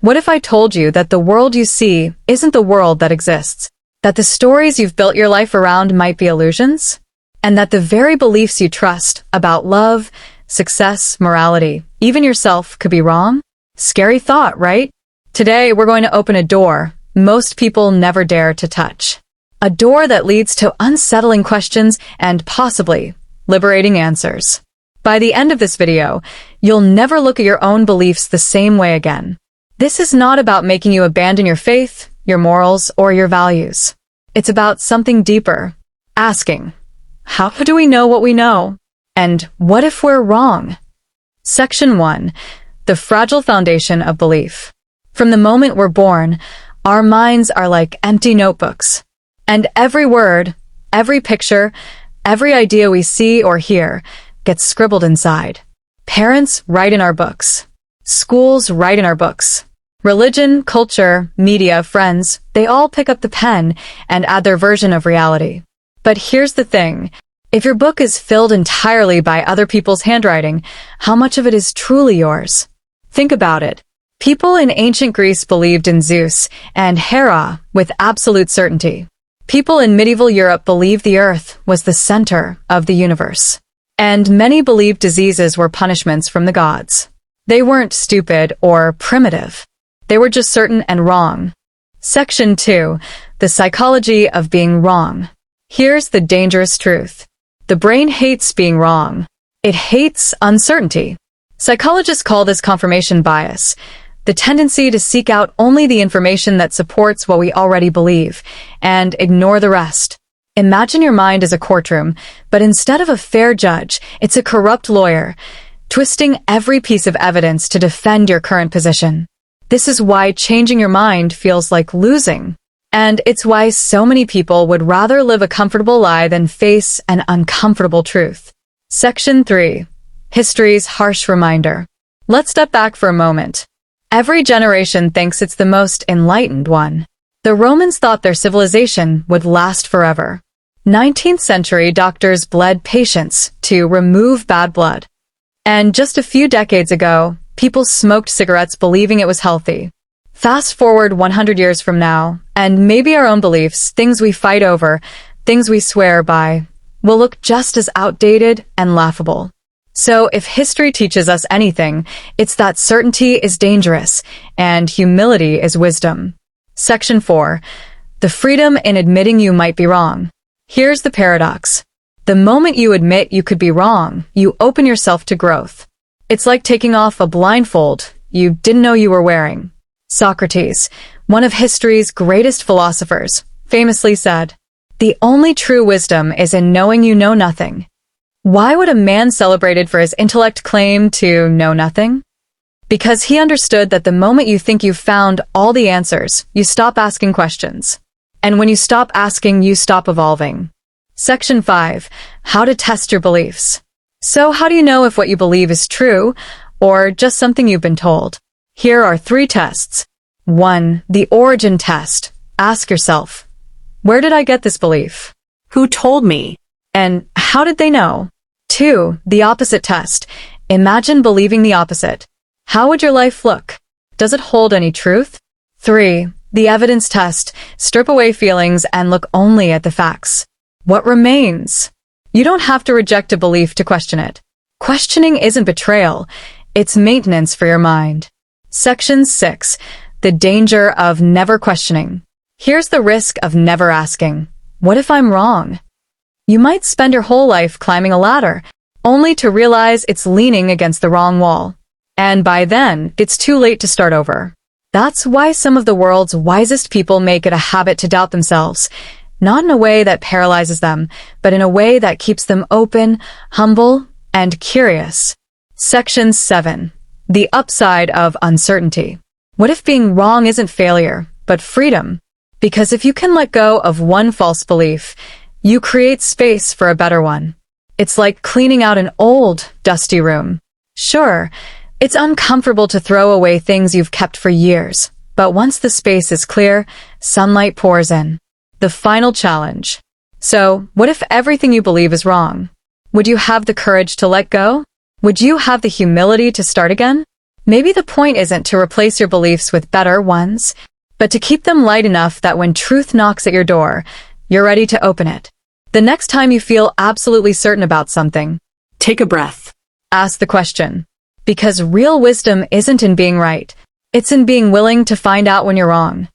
What if I told you that the world you see isn't the world that exists? That the stories you've built your life around might be illusions? And that the very beliefs you trust about love, success, morality, even yourself could be wrong? Scary thought, right? Today, we're going to open a door most people never dare to touch. A door that leads to unsettling questions and possibly liberating answers. By the end of this video, you'll never look at your own beliefs the same way again. This is not about making you abandon your faith, your morals, or your values. It's about something deeper. Asking, how do we know what we know? And what if we're wrong? Section 1. The fragile foundation of belief. From the moment we're born, our minds are like empty notebooks. And every word, every picture, every idea we see or hear gets scribbled inside. Parents write in our books. Schools write in our books. Religion, culture, media, friends, they all pick up the pen and add their version of reality. But here's the thing. If your book is filled entirely by other people's handwriting, how much of it is truly yours? Think about it. People in ancient Greece believed in Zeus and Hera with absolute certainty. People in medieval Europe believed the earth was the center of the universe. And many believed diseases were punishments from the gods. They weren't stupid or primitive. They were just certain and wrong. Section 2. The psychology of being wrong. Here's the dangerous truth. The brain hates being wrong. It hates uncertainty. Psychologists call this confirmation bias, the tendency to seek out only the information that supports what we already believe, and ignore the rest. Imagine your mind as a courtroom, but instead of a fair judge, it's a corrupt lawyer, twisting every piece of evidence to defend your current position. This is why changing your mind feels like losing. And it's why so many people would rather live a comfortable lie than face an uncomfortable truth. Section 3. History's harsh reminder. Let's step back for a moment. Every generation thinks it's the most enlightened one. The Romans thought their civilization would last forever. 19th century doctors bled patients to remove bad blood. And just a few decades ago, people smoked cigarettes believing it was healthy. Fast forward 100 years from now, and maybe our own beliefs, things we fight over, things we swear by, will look just as outdated and laughable. So if history teaches us anything, it's that certainty is dangerous and humility is wisdom. Section 4. The freedom in admitting you might be wrong. Here's the paradox. The moment you admit you could be wrong, you open yourself to growth. It's like taking off a blindfold you didn't know you were wearing. Socrates, one of history's greatest philosophers, famously said, "The only true wisdom is in knowing you know nothing." Why would a man celebrated for his intellect claim to know nothing? Because he understood that the moment you think you've found all the answers, you stop asking questions. And when you stop asking, you stop evolving. Section 5. How to test your beliefs. So how do you know if what you believe is true or just something you've been told? Here are 3 tests. 1. The origin test. Ask yourself, where did I get this belief? Who told me? And how did they know? 2. The opposite test. Imagine believing the opposite. How would your life look? Does it hold any truth? 3. The evidence test. Strip away feelings and look only at the facts. What remains? You don't have to reject a belief to question it. Questioning isn't betrayal. It's maintenance for your mind. Section 6. The danger of never questioning. Here's the risk of never asking. What if I'm wrong? You might spend your whole life climbing a ladder, only to realize it's leaning against the wrong wall. And by then, it's too late to start over. That's why some of the world's wisest people make it a habit to doubt themselves, not in a way that paralyzes them, but in a way that keeps them open, humble, and curious. Section 7. The upside of uncertainty. What if being wrong isn't failure, but freedom? Because if you can let go of one false belief, you create space for a better one. It's like cleaning out an old, dusty room. Sure, it's uncomfortable to throw away things you've kept for years, but once the space is clear, sunlight pours in. The final challenge. So, what if everything you believe is wrong? Would you have the courage to let go? Would you have the humility to start again? Maybe the point isn't to replace your beliefs with better ones, but to keep them light enough that when truth knocks at your door, you're ready to open it. The next time you feel absolutely certain about something, Take a breath. ask the question. Because real wisdom isn't in being right. It's in being willing to find out when you're wrong.